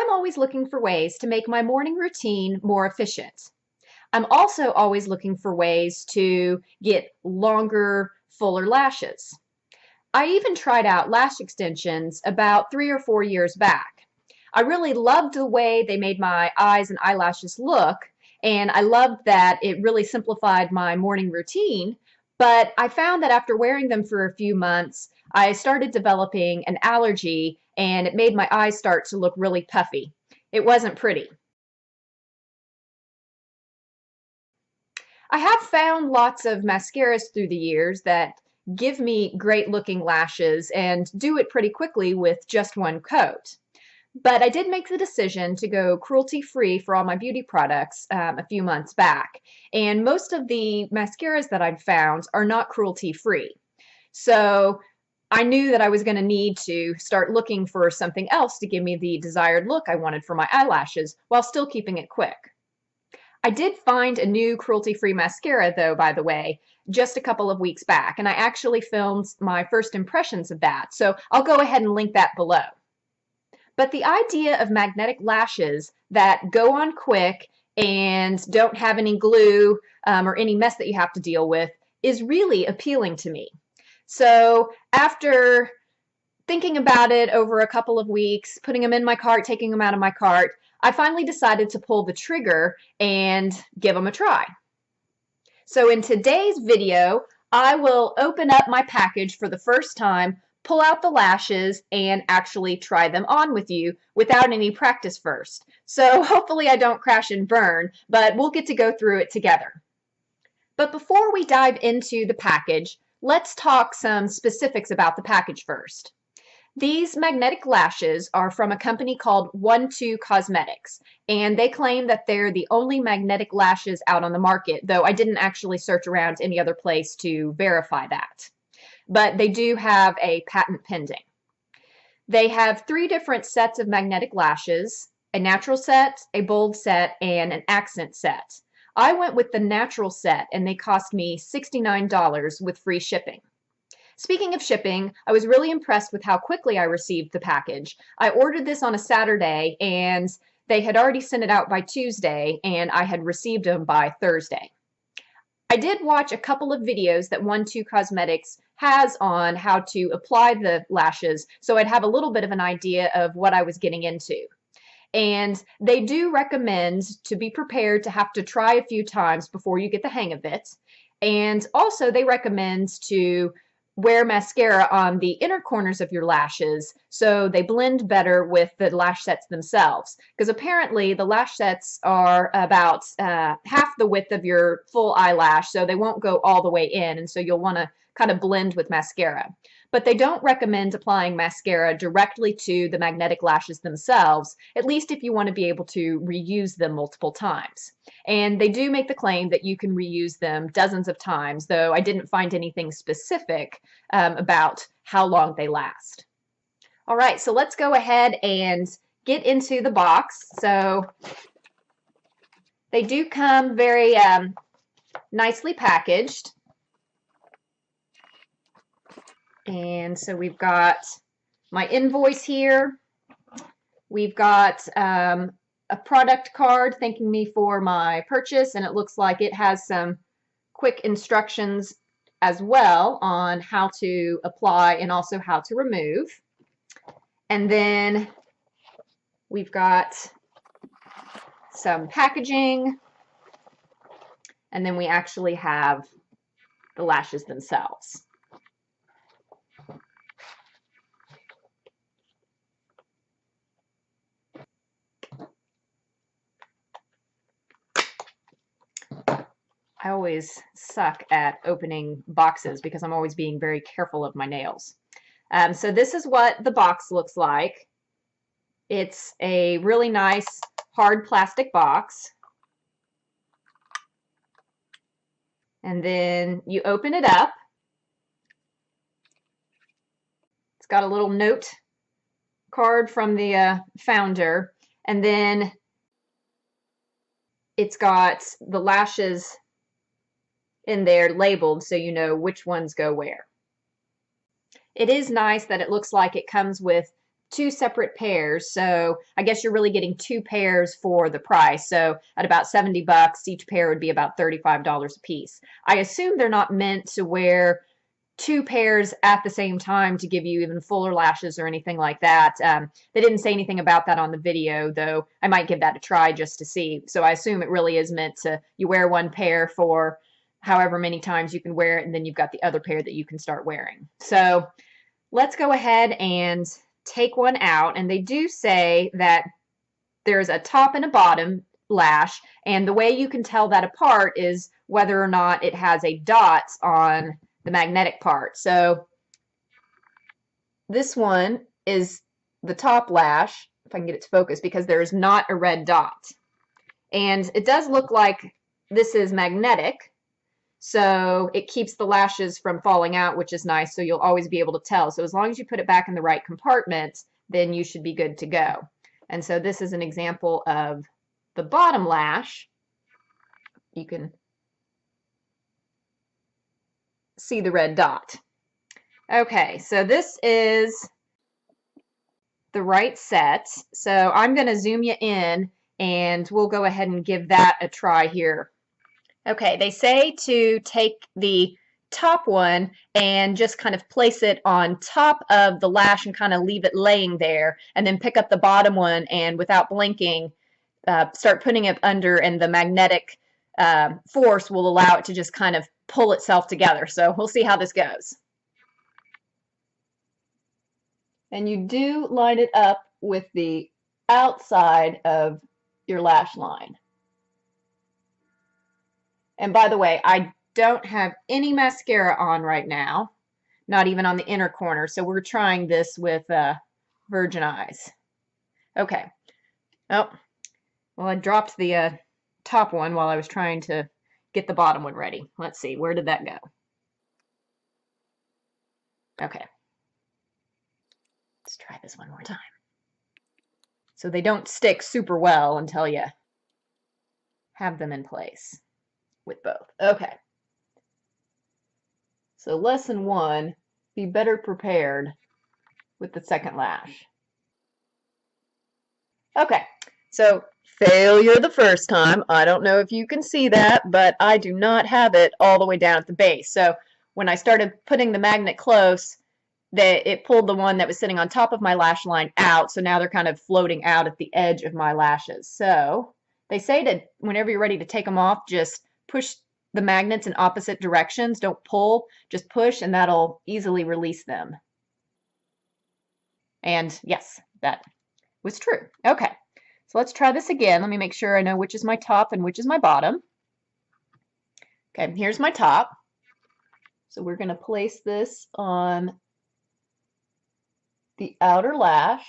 I'm always looking for ways to make my morning routine more efficient. I'm also always looking for ways to get longer, fuller lashes. I even tried out lash extensions about 3 or 4 years back. I really loved the way they made my eyes and eyelashes look, and I loved that it really simplified my morning routine, but I found that after wearing them for a few months, I started developing an allergy and it made my eyes start to look really puffy. It wasn't pretty. I have found lots of mascaras through the years that give me great looking lashes and do it pretty quickly with just one coat. But I did make the decision to go cruelty free for all my beauty products a few months back. And most of the mascaras that I've found are not cruelty free. So I knew that I was going to need to start looking for something else to give me the desired look I wanted for my eyelashes while still keeping it quick. I did find a new cruelty-free mascara, though, by the way, just a couple of weeks back, and I actually filmed my first impressions of that, so I'll go ahead and link that below. But the idea of magnetic lashes that go on quick and don't have any glue or any mess that you have to deal with is really appealing to me. So after thinking about it over a couple of weeks, putting them in my cart, taking them out of my cart, I finally decided to pull the trigger and give them a try. So in today's video, I will open up my package for the first time, pull out the lashes, and actually try them on with you without any practice first. So hopefully I don't crash and burn, but we'll get to go through it together. But before we dive into the package, let's talk some specifics about the package first. These magnetic lashes are from a company called 1-2 Cosmetics, and they claim that they're the only magnetic lashes out on the market, though I didn't actually search around any other place to verify that. But they do have a patent pending. They have 3 different sets of magnetic lashes, a natural set, a bold set, and an accent set. I went with the natural set, and they cost me $69 with free shipping. Speaking of shipping, I was really impressed with how quickly I received the package. I ordered this on a Saturday, and they had already sent it out by Tuesday, and I had received them by Thursday. I did watch a couple of videos that 1-2 Cosmetics has on how to apply the lashes, so I'd have a little bit of an idea of what I was getting into. And they do recommend to be prepared to have to try a few times before you get the hang of it. And also they recommend to wear mascara on the inner corners of your lashes so they blend better with the lash sets themselves. Because apparently the lash sets are about half the width of your full eyelash, so they won't go all the way in, and so you'll want to kind of blend with mascara. But they don't recommend applying mascara directly to the magnetic lashes themselves, at least if you want to be able to reuse them multiple times. And they do make the claim that you can reuse them dozens of times, though I didn't find anything specific about how long they last. All right, so let's go ahead and get into the box. So they do come very nicely packaged. And so we've got my invoice here. We've got a product card thanking me for my purchase, and it looks like it has some quick instructions as well on how to apply and also how to remove. And then we've got some packaging, and then we actually have the lashes themselves. I always suck at opening boxes because I'm always being very careful of my nails. So this is what the box looks like. It's a really nice hard plastic box. And then you open it up. It's got a little note card from the founder. And then it's got the lashes in there labeled so you know which ones go where. It is nice that it looks like it comes with two separate pairs. So I guess you're really getting two pairs for the price. So at about 70 bucks, each pair would be about $35 a piece. I assume they're not meant to wear two pairs at the same time to give you even fuller lashes or anything like that. They didn't say anything about that on the video, though I might give that a try just to see. So I assume it really is meant to, you wear one pair for however many times you can wear it, and then you've got the other pair that you can start wearing. So let's go ahead and take one out. And they do say that there's a top and a bottom lash, and the way you can tell that apart is whether or not it has a dot on the magnetic part. So this one is the top lash, if I can get it to focus, because there is not a red dot. And it does look like this is magnetic, so it keeps the lashes from falling out, which is nice, so you'll always be able to tell. So as long as you put it back in the right compartment, then you should be good to go. And so this is an example of the bottom lash. You can see the red dot. Okay, so this is the right set. So I'm going to zoom you in, and we'll go ahead and give that a try here. Okay, they say to take the top one and just kind of place it on top of the lash and kind of leave it laying there, and then pick up the bottom one and without blinking start putting it under, and the magnetic force will allow it to just kind of pull itself together. So we'll see how this goes. And you do line it up with the outside of your lash line. And by the way, I don't have any mascara on right now, not even on the inner corner, so we're trying this with Virgin Eyes. Okay. Oh, well, I dropped the top one while I was trying to get the bottom one ready. Let's see, where did that go? Okay. Let's try this one more time. So they don't stick super well until you have them in place with both. Okay. So lesson one, be better prepared with the second lash. Okay, so failure the first time. I don't know if you can see that, but I do not have it all the way down at the base. So when I started putting the magnet close, it pulled the one that was sitting on top of my lash line out, so now they're kind of floating out at the edge of my lashes. So they say to, whenever you're ready to take them off, just push the magnets in opposite directions. Don't pull, just push, and that'll easily release them. And yes, that was true. Okay, so let's try this again. Let me make sure I know which is my top and which is my bottom. Okay, here's my top. So we're going to place this on the outer lash.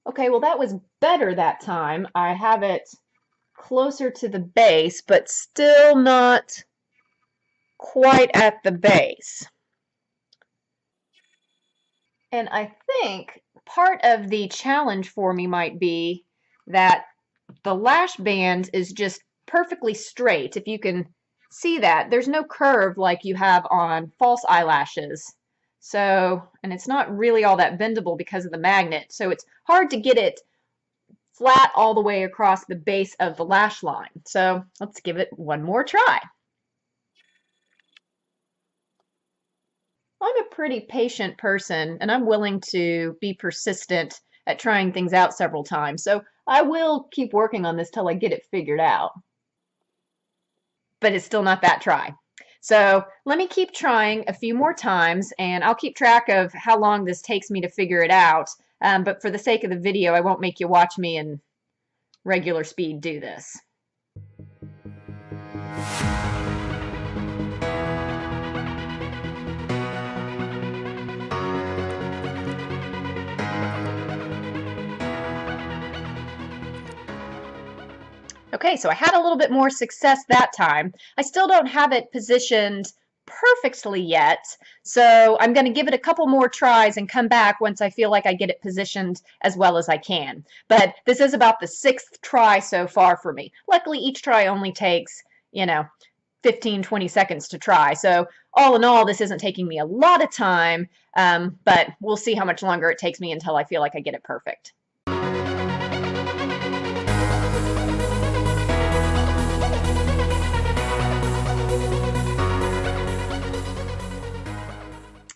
Okay, well that was better that time. I have it closer to the base, but still not quite at the base. And I think part of the challenge for me might be that the lash band is just perfectly straight. If you can see that, there's no curve like you have on false eyelashes. So, and it's not really all that bendable because of the magnet. So it's hard to get it flat all the way across the base of the lash line. So let's give it one more try. I'm a pretty patient person, and I'm willing to be persistent at trying things out several times. So I will keep working on this till I get it figured out. But it's still not that try. So let me keep trying a few more times, and I'll keep track of how long this takes me to figure it out. But for the sake of the video, I won't make you watch me in regular speed do this. Okay, so I had a little bit more success that time. I still don't have it positioned perfectly yet, so I'm going to give it a couple more tries and come back once I feel like I get it positioned as well as I can. But this is about the 6th try so far for me. Luckily, each try only takes, 15-20 seconds to try. So all in all, this isn't taking me a lot of time, but we'll see how much longer it takes me until I feel like I get it perfect.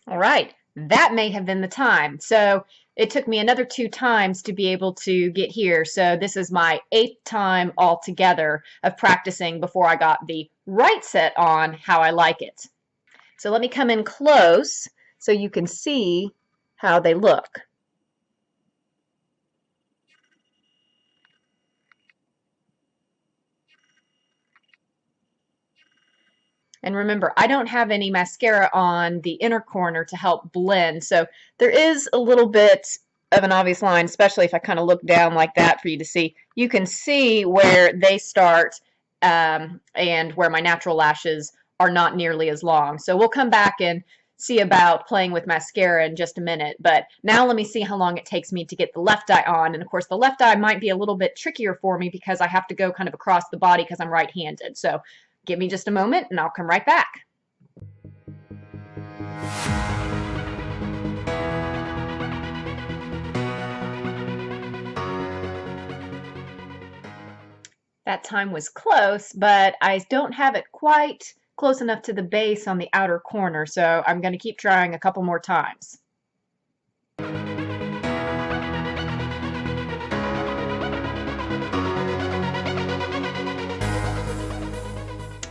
All right, that may have been the time. So it took me another 2 times to be able to get here. So this is my 8th time altogether of practicing before I got the right set on how I like it. So let me come in close so you can see how they look. And remember, I don't have any mascara on the inner corner to help blend, so there is a little bit of an obvious line, especially if I kind of look down like that for you to see. You can see where they start and where my natural lashes are not nearly as long. So we'll come back and see about playing with mascara in just a minute, but now let me see how long it takes me to get the left eye on. And of course the left eye might be a little bit trickier for me because I have to go kind of across the body because I'm right-handed. So give me just a moment and I'll come right back. That time was close, but I don't have it quite close enough to the base on the outer corner, so I'm going to keep trying a couple more times.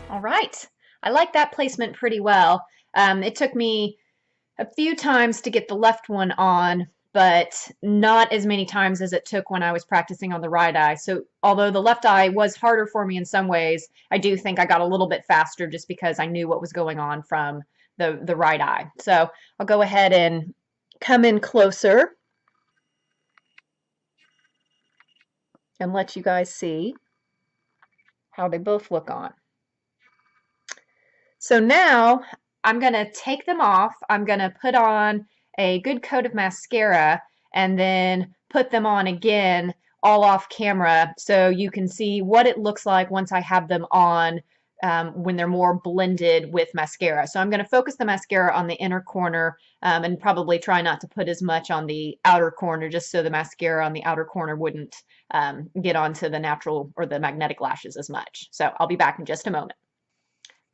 All right, I like that placement pretty well. It took me a few times to get the left one on, but not as many times as it took when I was practicing on the right eye. So although the left eye was harder for me in some ways, I do think I got a little bit faster just because I knew what was going on from the right eye. So I'll go ahead and come in closer and let you guys see how they both look on. So now I'm going to take them off. I'm going to put on a good coat of mascara and then put them on again all off camera so you can see what it looks like once I have them on when they're more blended with mascara. So I'm going to focus the mascara on the inner corner and probably try not to put as much on the outer corner just so the mascara on the outer corner wouldn't get onto the natural or the magnetic lashes as much. So I'll be back in just a moment.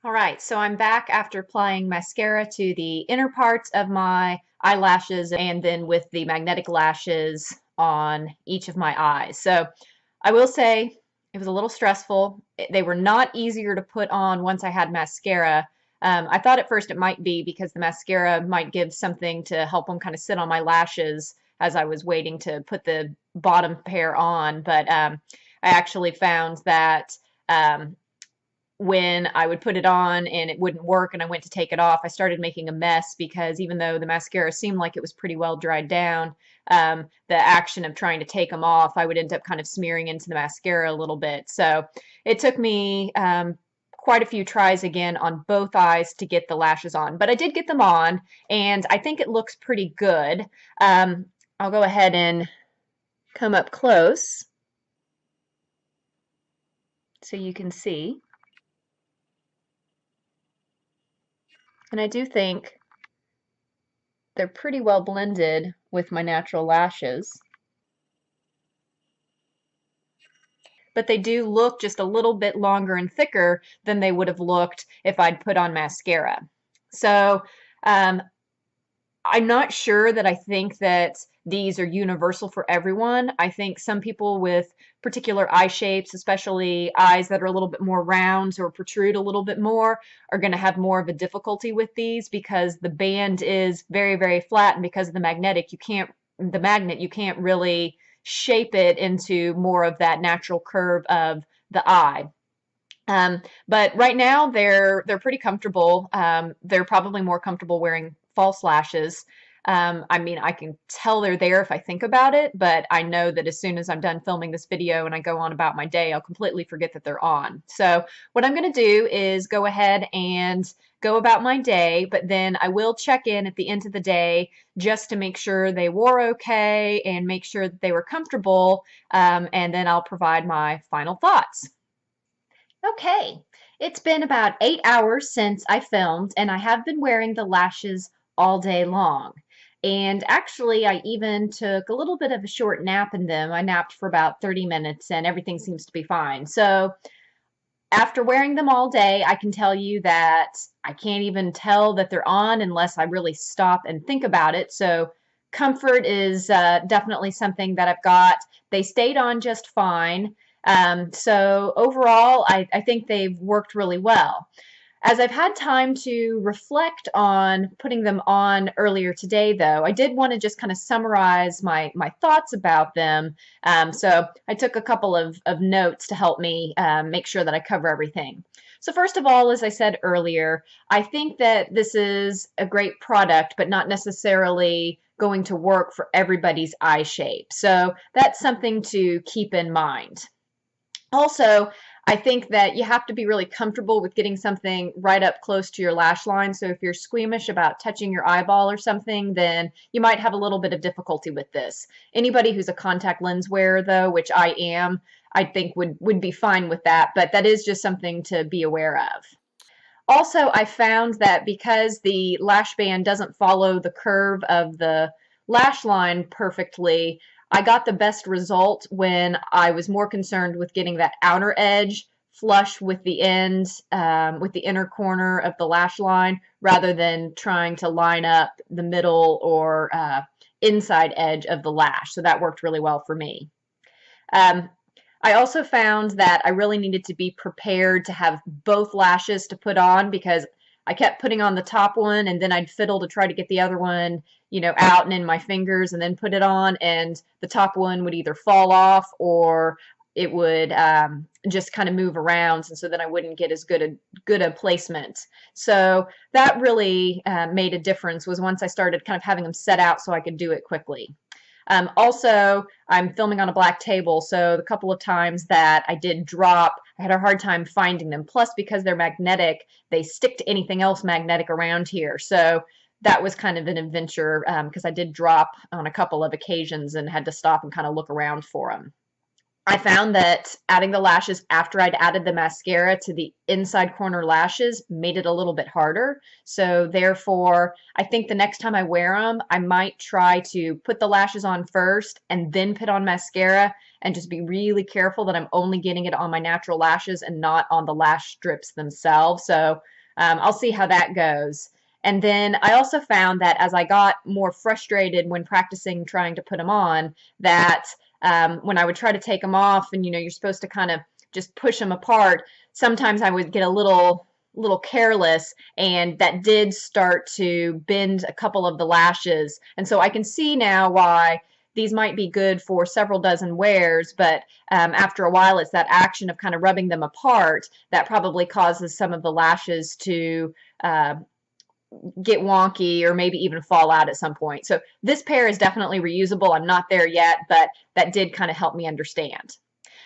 All right, so I'm back after applying mascara to the inner parts of my eyelashes and then with the magnetic lashes on each of my eyes. So I will say it was a little stressful. They were not easier to put on once I had mascara. I thought at first it might be because the mascara might give something to help them kind of sit on my lashes as I was waiting to put the bottom pair on, but I actually found that when I would put it on and it wouldn't work and I went to take it off, I started making a mess because even though the mascara seemed like it was pretty well dried down, the action of trying to take them off, I would end up kind of smearing into the mascara a little bit. So it took me quite a few tries again on both eyes to get the lashes on, but I did get them on and I think it looks pretty good. I'll go ahead and come up close so you can see. And I do think they're pretty well blended with my natural lashes. But they do look just a little bit longer and thicker than they would have looked if I'd put on mascara. So I'm not sure that I think that these are universal for everyone. I think some people with particular eye shapes, especially eyes that are a little bit more round or protrude a little bit more, are going to have more of a difficulty with these because the band is very, very flat, and because of the magnet, you can't really shape it into more of that natural curve of the eye. But right now they're pretty comfortable. They're probably more comfortable wearing false lashes. I mean, I can tell they're there if I think about it, but I know that as soon as I'm done filming this video and I go on about my day, I'll completely forget that they're on. So what I'm going to do is go ahead and go about my day, but then I will check in at the end of the day just to make sure they wore okay and make sure that they were comfortable, and then I'll provide my final thoughts. Okay, it's been about 8 hours since I filmed, and I have been wearing the lashes all day long. And actually, I even took a little bit of a short nap in them. I napped for about 30 minutes, and everything seems to be fine. So, after wearing them all day, I can tell you that I can't even tell that they're on unless I really stop and think about it. So, comfort is definitely something that I've got. They stayed on just fine. So, overall, I think they've worked really well. As I've had time to reflect on putting them on earlier today, though, I did want to just kind of summarize my thoughts about them. So I took a couple of notes to help me make sure that I cover everything. So first of all, as I said earlier, I think that this is a great product, but not necessarily going to work for everybody's eye shape. So that's something to keep in mind. Also, I think that you have to be really comfortable with getting something right up close to your lash line. So if you're squeamish about touching your eyeball or something, then you might have a little bit of difficulty with this. Anybody who's a contact lens wearer, though, which I am, I think would be fine with that, but that is just something to be aware of. Also, I found that because the lash band doesn't follow the curve of the lash line perfectly, I got the best result when I was more concerned with getting that outer edge flush with the end, with the inner corner of the lash line, rather than trying to line up the middle or inside edge of the lash. So that worked really well for me. Um, I also found that I really needed to be prepared to have both lashes to put on because I kept putting on the top one and then I'd fiddle to try to get the other one, out and in my fingers and then put it on, and the top one would either fall off or it would just kind of move around, and so then I wouldn't get as good a placement. So that really made a difference was once I started kind of having them set out so I could do it quickly. Also, I'm filming on a black table, so the couple of times that I did drop, I had a hard time finding them. Plus, because they're magnetic, they stick to anything else magnetic around here. So that was kind of an adventure because I did drop on a couple of occasions and had to stop and kind of look around for them. I found that adding the lashes after I'd added the mascara to the inside corner lashes made it a little bit harder. So therefore, I think the next time I wear them, I might try to put the lashes on first and then put on mascara and just be really careful that I'm only getting it on my natural lashes and not on the lash strips themselves. So I'll see how that goes. And then I also found that as I got more frustrated when practicing trying to put them on, that when I would try to take them off and you're supposed to kind of just push them apart, sometimes I would get a little careless, and that did start to bend a couple of the lashes. And so I can see now why these might be good for several dozen wears, but after a while it's that action of kind of rubbing them apart that probably causes some of the lashes to get wonky or maybe even fall out at some point. So this pair is definitely reusable. I'm not there yet, but that did kind of help me understand.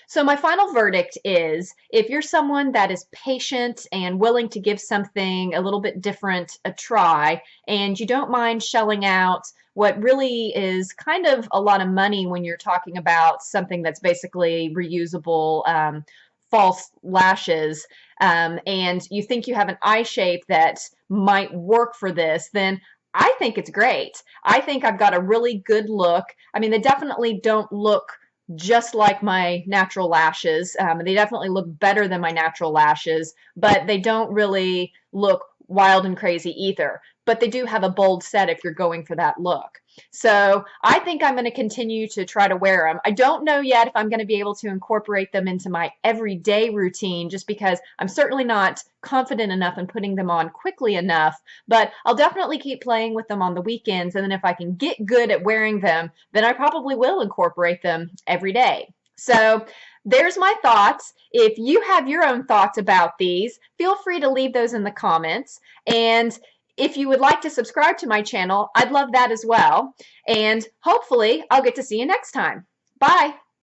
So my final verdict is if you're someone that is patient and willing to give something a little bit different a try, and you don't mind shelling out what really is kind of a lot of money when you're talking about something that's basically reusable, false lashes, and you think you have an eye shape that might work for this, then I think it's great. I think I've got a really good look. I mean, they definitely don't look just like my natural lashes. They definitely look better than my natural lashes, but they don't really look wild and crazy either. But they do have a bold set if you're going for that look. So I think I'm going to continue to try to wear them. I don't know yet if I'm going to be able to incorporate them into my everyday routine just because I'm certainly not confident enough in putting them on quickly enough, but I'll definitely keep playing with them on the weekends, and then if I can get good at wearing them, then I probably will incorporate them every day. So there's my thoughts. If you have your own thoughts about these, feel free to leave those in the comments. And if you would like to subscribe to my channel, I'd love that as well. And hopefully I'll get to see you next time. Bye.